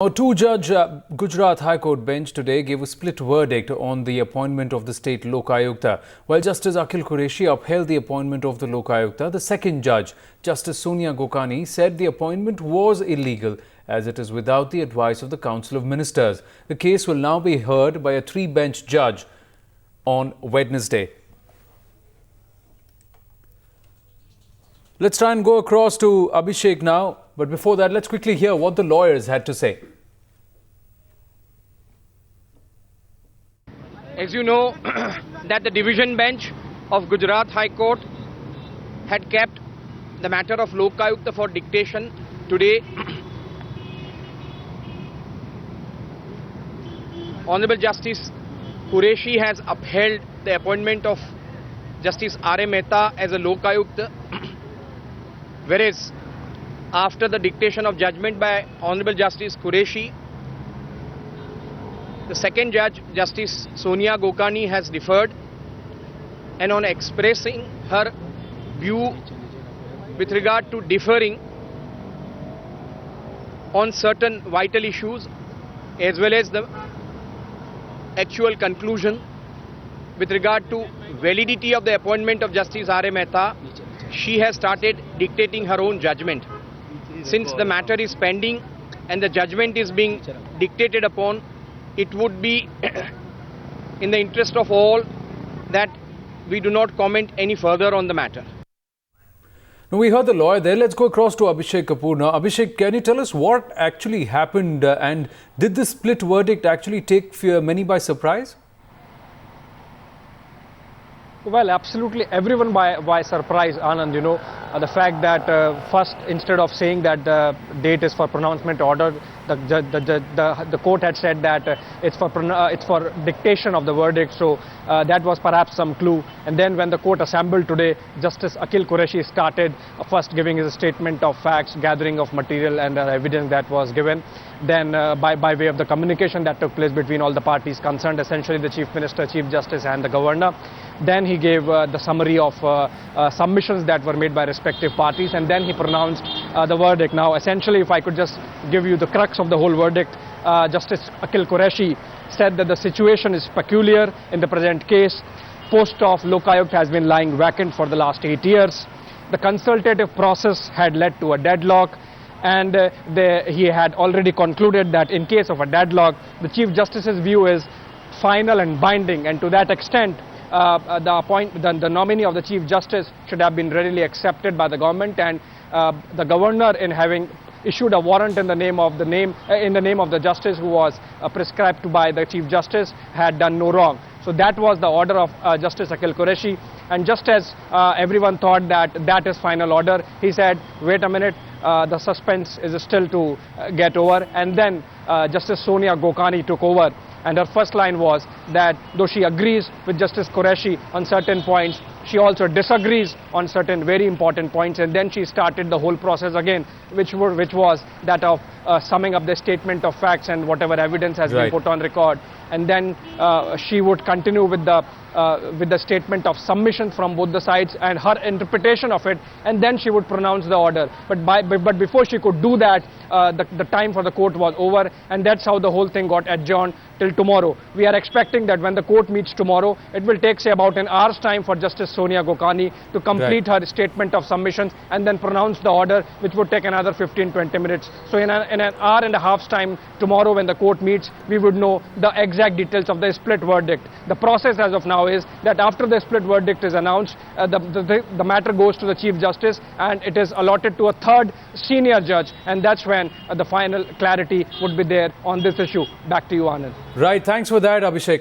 A two-judge Gujarat High Court bench today gave a split verdict on the appointment of the state Lok Ayukta. While Justice Akhil Qureshi upheld the appointment of the Lok Ayukta, the second judge, Justice Sonia Gokani, said the appointment was illegal as it is without the advice of the Council of Ministers. The case will now be heard by a three-bench judge on Wednesday. Let's try and go across to Abhishek now. But before that, let's quickly hear what the lawyers had to say. As you know, that the division bench of Gujarat High Court had kept the matter of Lok Ayukta for dictation today. Honorable Justice Qureshi has upheld the appointment of Justice R.A. Mehta as a Lok Ayukta, whereas after the dictation of judgment by Honorable Justice Qureshi, the second judge, Justice Sonia Gokani, has deferred, and on expressing her view with regard to differing on certain vital issues as well as the actual conclusion with regard to validity of the appointment of Justice R.A. Mehta, she has started dictating her own judgment. Since the matter is pending and the judgment is being dictated upon, it would be in the interest of all that we do not comment any further on the matter. Now, we heard the lawyer there. Let's go across to Abhishek Kapoor now. Abhishek, can you tell us what actually happened and did this split verdict actually take many by surprise? Well, absolutely everyone by surprise, Anand. You know, the fact that first, instead of saying that the date is for pronouncement order, the court had said that it's for dictation of the verdict. So that was perhaps some clue. And then when the court assembled today, Justice Akhil Qureshi started first giving his statement of facts, gathering of material and evidence that was given. Then by way of the communication that took place between all the parties concerned, essentially the Chief Minister, Chief Justice and the Governor. Then he gave the summary of submissions that were made by respective parties, and then he pronounced the verdict. Now, essentially, if I could just give you the crux of the whole verdict, Justice Akhil Qureshi said that the situation is peculiar in the present case. Post of Lok Ayukta has been lying vacant for the last 8 years. The consultative process had led to a deadlock, and he had already concluded that in case of a deadlock, the Chief Justice's view is final and binding, and to that extent, the nominee of the Chief Justice should have been readily accepted by the government, and the Governor, in having issued a warrant in the name of the Justice who was prescribed to by the Chief Justice, had done no wrong. So that was the order of Justice Akhil Qureshi, and just as everyone thought that is final order, he said, wait a minute, the suspense is still to get over, and then Justice Sonia Gokani took over. And her first line was that though she agrees with Justice Qureshi on certain points, she also disagrees on certain very important points, and then she started the whole process again, which was that of summing up the statement of facts and whatever evidence has been put on record. And then she would continue with the statement of submission from both the sides and her interpretation of it, and then she would pronounce the order. But before she could do that, the time for the court was over, and that's how the whole thing got adjourned till tomorrow. We are expecting that when the court meets tomorrow, it will take, say, about an hour's time for Justice Sonia Gokani to complete her statement of submissions and then pronounce the order, which would take another 15-20 minutes. So in an hour and a half's time tomorrow when the court meets, we would know the exact details of the split verdict. The process as of now is that after the split verdict is announced, the matter goes to the Chief Justice and it is allotted to a third senior judge, and that's when the final clarity would be there on this issue. Back to you, Anand. Right, thanks for that, Abhishek.